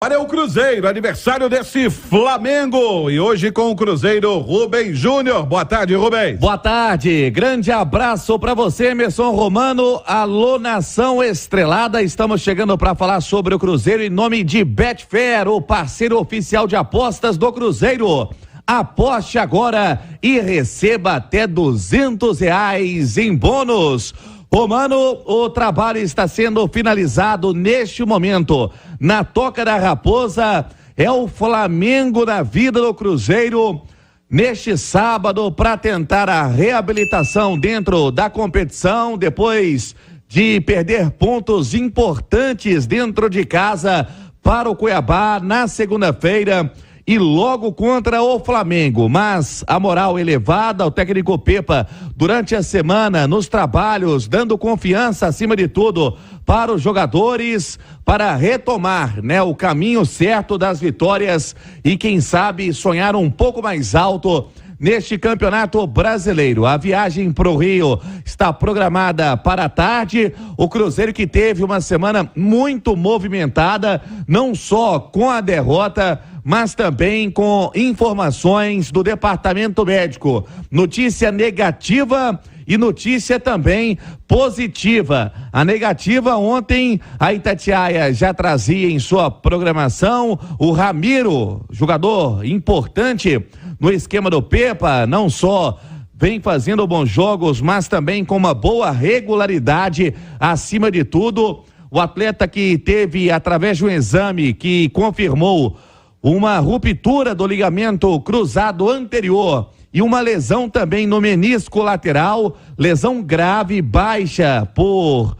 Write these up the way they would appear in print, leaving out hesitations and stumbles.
Para o Cruzeiro, aniversário desse Flamengo. E hoje com o Cruzeiro, Rubens Júnior. Boa tarde, Rubens. Boa tarde, grande abraço para você, Emerson Romano. Alô, nação estrelada. Estamos chegando para falar sobre o Cruzeiro em nome de Betfair, o parceiro oficial de apostas do Cruzeiro. Aposte agora e receba até R$200 em bônus. Romano, o trabalho está sendo finalizado neste momento. Na Toca da Raposa, é o Flamengo na vida do Cruzeiro neste sábado para tentar a reabilitação dentro da competição, depois de perder pontos importantes dentro de casa para o Cuiabá na segunda-feira. E logo contra o Flamengo, mas a moral elevada, o técnico Pepa durante a semana nos trabalhos, dando confiança acima de tudo para os jogadores, para retomar, o caminho certo das vitórias e quem sabe sonhar um pouco mais alto neste campeonato brasileiro. A viagem para o Rio está programada para a tarde. O Cruzeiro que teve uma semana muito movimentada, não só com a derrota, mas também com informações do departamento médico. Notícia negativa e notícia também positiva. A negativa, ontem a Itatiaia já trazia em sua programação o Ramiro, jogador importante no esquema do Pepa, não só vem fazendo bons jogos, mas também com uma boa regularidade acima de tudo. O atleta que teve, através de um exame que confirmou uma ruptura do ligamento cruzado anterior e uma lesão também no menisco lateral, lesão grave, baixa por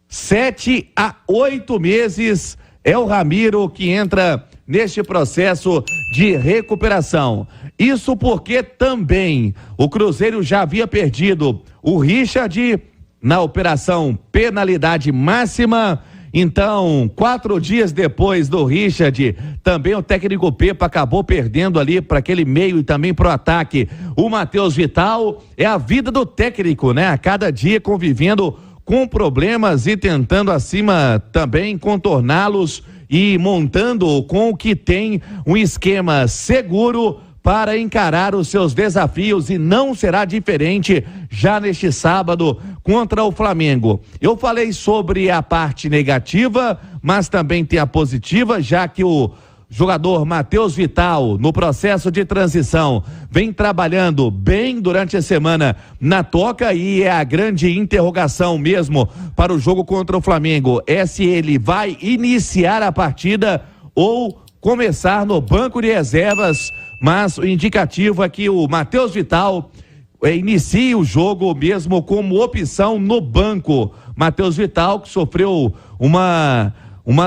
7 a 8 meses, é o Ramiro que entra neste processo de recuperação. Isso porque também o Cruzeiro já havia perdido o Richard na operação penalidade máxima. Então, 4 dias depois do Richard, também o técnico Pepa acabou perdendo ali para aquele meio e também para o ataque o Matheus Vital. É a vida do técnico, a cada dia convivendo com problemas e tentando acima também contorná-los e montando com o que tem um esquema seguro para encarar os seus desafios, e não será diferente já neste sábado contra o Flamengo. Eu falei sobre a parte negativa, mas também tem a positiva, já que o jogador Matheus Vital, no processo de transição, vem trabalhando bem durante a semana na Toca, e é a grande interrogação mesmo para o jogo contra o Flamengo, é se ele vai iniciar a partida ou começar no banco de reservas. Mas o indicativo é que o Matheus Vital inicia o jogo mesmo como opção no banco. Matheus Vital, que sofreu uma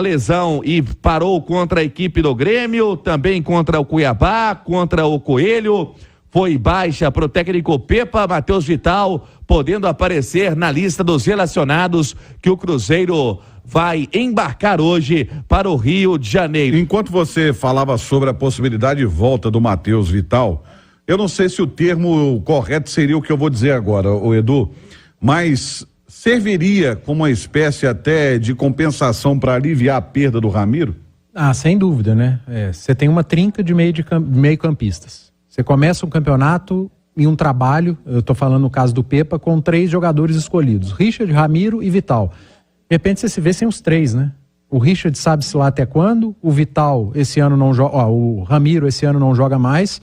lesão e parou contra a equipe do Grêmio, também contra o Cuiabá, contra o Coelho, foi baixa para o técnico Pepa. Matheus Vital podendo aparecer na lista dos relacionados que o Cruzeiro vai embarcar hoje para o Rio de Janeiro. Enquanto você falava sobre a possibilidade de volta do Matheus Vital, eu não sei se o termo correto seria o que eu vou dizer agora, o Edu, mas serviria como uma espécie até de compensação para aliviar a perda do Ramiro? Sem dúvida, você tem uma trinca de meio-campistas. Você começa um campeonato em um trabalho, eu estou falando no caso do Pepa, com 3 jogadores escolhidos, Richard, Ramiro e Vital. De repente você se vê sem os 3, O Richard sabe-se lá até quando, o Vital esse ano não joga, o Ramiro esse ano não joga mais,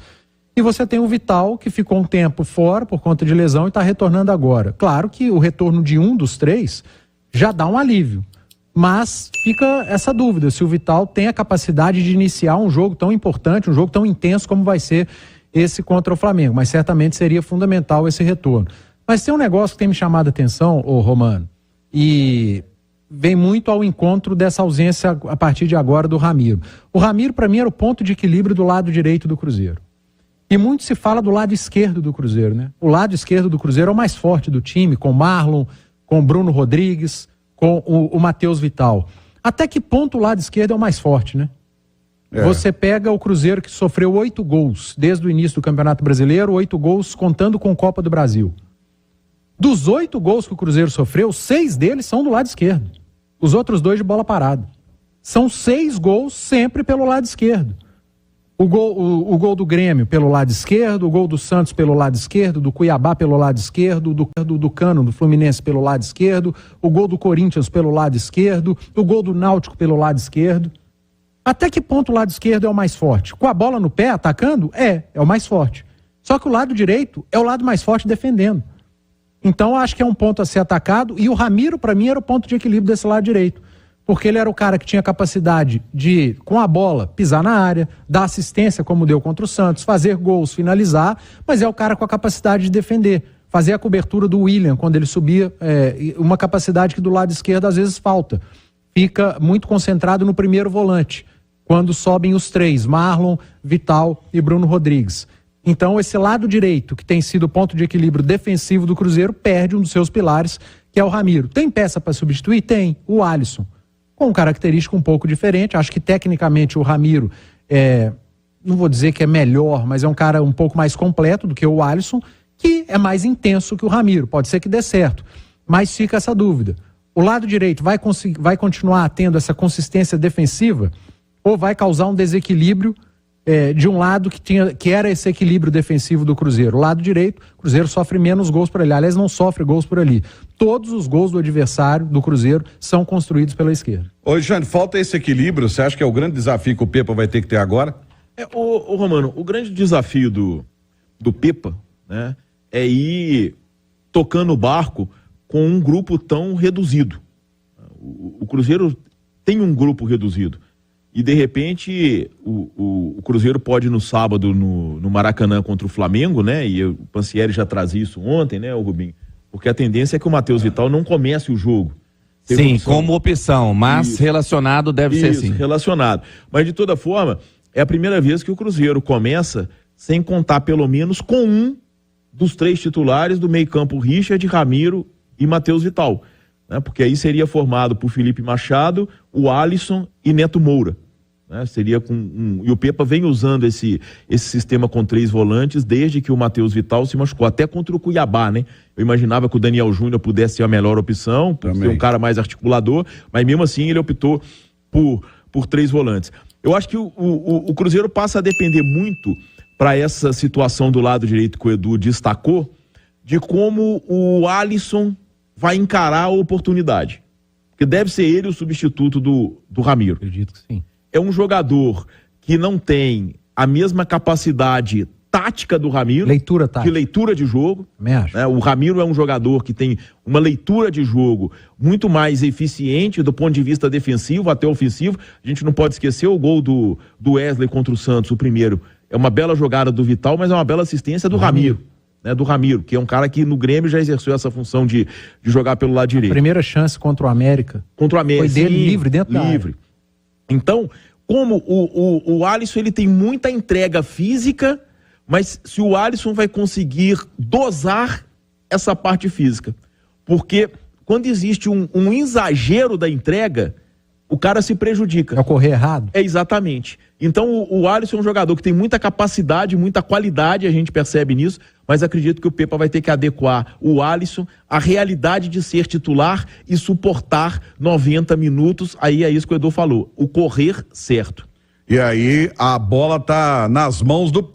e você tem o Vital que ficou um tempo fora por conta de lesão e está retornando agora. Claro que o retorno de um dos 3 já dá um alívio, mas fica essa dúvida se o Vital tem a capacidade de iniciar um jogo tão importante, um jogo tão intenso como vai ser esse contra o Flamengo, mas certamente seria fundamental esse retorno. Mas tem um negócio que tem me chamado a atenção, Romano, e vem muito ao encontro dessa ausência a partir de agora do Ramiro. O Ramiro, para mim, era o ponto de equilíbrio do lado direito do Cruzeiro. E muito se fala do lado esquerdo do Cruzeiro, O lado esquerdo do Cruzeiro é o mais forte do time, com Marlon, com Bruno Rodrigues, com o Matheus Vital. Até que ponto o lado esquerdo é o mais forte, Você pega o Cruzeiro que sofreu 8 gols desde o início do Campeonato Brasileiro, 8 gols contando com Copa do Brasil. Dos 8 gols que o Cruzeiro sofreu, 6 deles são do lado esquerdo. Os outros 2 de bola parada. São 6 gols sempre pelo lado esquerdo. O gol do Grêmio pelo lado esquerdo, o gol do Santos pelo lado esquerdo, do Cuiabá pelo lado esquerdo, do Cano, do Fluminense pelo lado esquerdo, o gol do Corinthians pelo lado esquerdo, o gol do Náutico pelo lado esquerdo. Até que ponto o lado esquerdo é o mais forte? Com a bola no pé, atacando, é o mais forte. Só que o lado direito é o lado mais forte defendendo. Então, acho que é um ponto a ser atacado, e o Ramiro, para mim, era o ponto de equilíbrio desse lado direito. Porque ele era o cara que tinha capacidade de, com a bola, pisar na área, dar assistência, como deu contra o Santos, fazer gols, finalizar, mas é o cara com a capacidade de defender, fazer a cobertura do William quando ele subia, uma capacidade que do lado esquerdo às vezes falta. Fica muito concentrado no primeiro volante, quando sobem os 3, Marlon, Vital e Bruno Rodrigues. Então, esse lado direito, que tem sido o ponto de equilíbrio defensivo do Cruzeiro, perde um dos seus pilares, que é o Ramiro. Tem peça para substituir? Tem. O Alisson, com característica um pouco diferente. Acho que tecnicamente o Ramiro não vou dizer que é melhor, mas é um cara um pouco mais completo do que o Alisson, que é mais intenso que o Ramiro. Pode ser que dê certo, mas fica essa dúvida. O lado direito vai continuar tendo essa consistência defensiva ou vai causar um desequilíbrio de um lado que era esse equilíbrio defensivo do Cruzeiro? O lado direito, o Cruzeiro sofre menos gols por ali. Aliás, não sofre gols por ali. Todos os gols do adversário, do Cruzeiro, são construídos pela esquerda. Ô, Jane, falta esse equilíbrio. Você acha que é o grande desafio que o Pepa vai ter que ter agora? Ô Romano, o grande desafio do Pepa, né, é ir tocando o barco com um grupo tão reduzido. O Cruzeiro tem um grupo reduzido. E, de repente, o Cruzeiro pode, no sábado, no Maracanã contra o Flamengo, né? E o Pansieri já trazia isso ontem, né, o Rubinho? Porque a tendência é que o Matheus Vital não comece o jogo. Sim, como opção, mas isso, relacionado deve ser sim. Relacionado. Mas, de toda forma, é a primeira vez que o Cruzeiro começa sem contar, pelo menos, com um dos 3 titulares do meio-campo, Richard, Ramiro e Matheus Vital. Porque aí seria formado por Felipe Machado, o Alisson e Neto Moura. Seria e o Pepa vem usando esse sistema com 3 volantes desde que o Matheus Vital se machucou, até contra o Cuiabá, né? Eu imaginava que o Daniel Júnior pudesse ser a melhor opção, por ser um cara mais articulador, mas mesmo assim ele optou por 3 volantes. Eu acho que o Cruzeiro passa a depender muito, para essa situação do lado direito que o Edu destacou, de como o Alisson vai encarar a oportunidade. Porque deve ser ele o substituto do Ramiro. Acredito que sim. É um jogador que não tem a mesma capacidade tática do Ramiro. Leitura tática. De leitura de jogo. Acho. O Ramiro é um jogador que tem uma leitura de jogo muito mais eficiente do ponto de vista defensivo até ofensivo. A gente não pode esquecer o gol do Wesley contra o Santos, o primeiro. É uma bela jogada do Vital, mas é uma bela assistência do Ramiro. Do Ramiro, que é um cara que no Grêmio já exerceu essa função de jogar pelo lado direito. A primeira chance contra o América. Contra o América. Foi dele, livre, dentro da área. Então, como o Alisson, ele tem muita entrega física, mas se o Alisson vai conseguir dosar essa parte física. Porque quando existe um exagero da entrega, o cara se prejudica. É correr errado? Exatamente. Então o Alisson é um jogador que tem muita capacidade, muita qualidade, a gente percebe nisso, mas acredito que o Pepa vai ter que adequar o Alisson à realidade de ser titular e suportar 90 minutos, aí é isso que o Edu falou, o correr certo. E aí a bola tá nas mãos do